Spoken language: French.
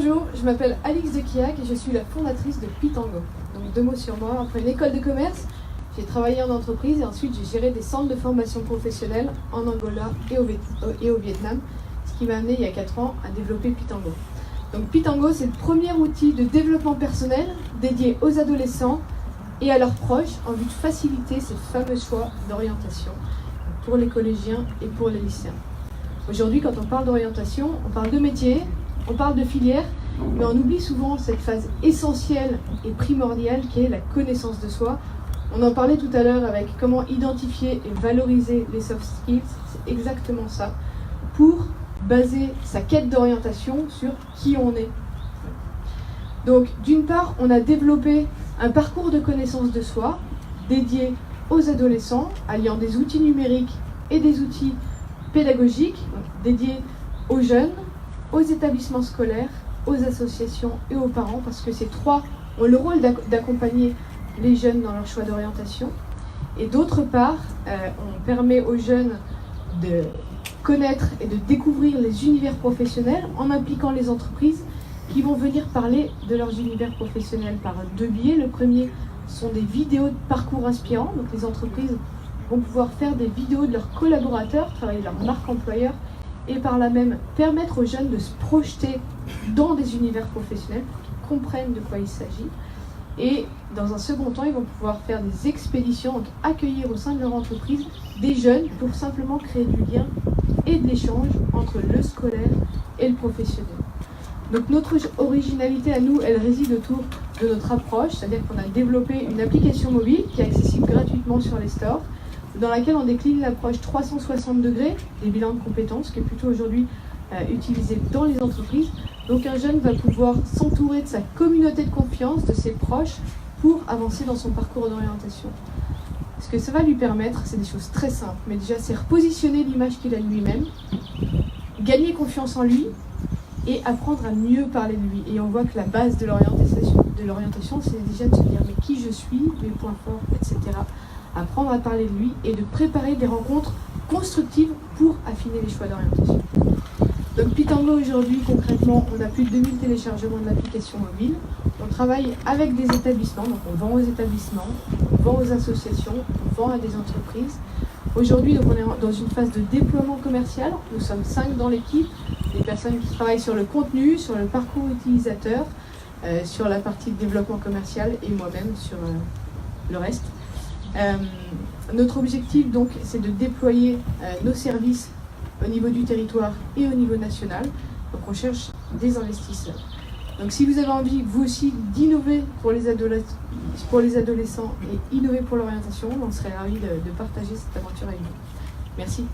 Bonjour, je m'appelle Alix de Quillac et je suis la fondatrice de Pitango. Donc 2 mots sur moi. Après une école de commerce, j'ai travaillé en entreprise et ensuite j'ai géré des centres de formation professionnelle en Angola et au Vietnam, ce qui m'a amené il y a 4 ans à développer Pitango. Donc Pitango, c'est le premier outil de développement personnel dédié aux adolescents et à leurs proches en vue de faciliter ces fameux choix d'orientation pour les collégiens et pour les lycéens. Aujourd'hui, quand on parle d'orientation, on parle de métier, on parle de filière, mais on oublie souvent cette phase essentielle et primordiale qui est la connaissance de soi. On en parlait tout à l'heure avec comment identifier et valoriser les soft skills, c'est exactement ça, pour baser sa quête d'orientation sur qui on est. Donc, d'une part, on a développé un parcours de connaissance de soi dédié aux adolescents, alliant des outils numériques et des outils pédagogiques, dédiés aux jeunes, aux établissements scolaires, aux associations et aux parents, parce que ces 3 ont le rôle d'accompagner les jeunes dans leur choix d'orientation. Et d'autre part, on permet aux jeunes de connaître et de découvrir les univers professionnels en impliquant les entreprises qui vont venir parler de leurs univers professionnels par 2 biais. Le premier sont des vidéos de parcours inspirants, donc les entreprises vont pouvoir faire des vidéos de leurs collaborateurs, travailler leur marque employeur et par là même permettre aux jeunes de se projeter dans des univers professionnels pour qu'ils comprennent de quoi il s'agit. Et dans un second temps, ils vont pouvoir faire des expéditions, donc accueillir au sein de leur entreprise des jeunes pour simplement créer du lien et de l'échange entre le scolaire et le professionnel. Donc notre originalité à nous, elle réside autour de notre approche, c'est-à-dire qu'on a développé une application mobile qui est accessible gratuitement sur les stores, dans laquelle on décline l'approche 360 degrés des bilans de compétences, qui est plutôt aujourd'hui utilisée dans les entreprises. Donc un jeune va pouvoir s'entourer de sa communauté de confiance, de ses proches, pour avancer dans son parcours d'orientation. Ce que ça va lui permettre, c'est des choses très simples, mais déjà c'est repositionner l'image qu'il a de lui-même, gagner confiance en lui et apprendre à mieux parler de lui. Et on voit que la base de l'orientation, c'est déjà de se dire mais qui je suis, mes points forts, etc. Apprendre à parler de lui et de préparer des rencontres constructives pour affiner les choix d'orientation. Donc Pitango aujourd'hui, concrètement, on a plus de 2000 téléchargements de l'application mobile. On travaille avec des établissements, donc on vend aux établissements, on vend aux associations, on vend à des entreprises. Aujourd'hui, donc, on est dans une phase de déploiement commercial. Nous sommes 5 dans l'équipe, des personnes qui travaillent sur le contenu, sur le parcours utilisateur, sur la partie de développement commercial et moi-même sur le reste. Notre objectif donc c'est de déployer nos services au niveau du territoire et au niveau national. Donc on cherche des investisseurs. Donc si vous avez envie vous aussi d'innover pour les adolescents et innover pour l'orientation, on serait ravis de partager cette aventure avec vous. Merci.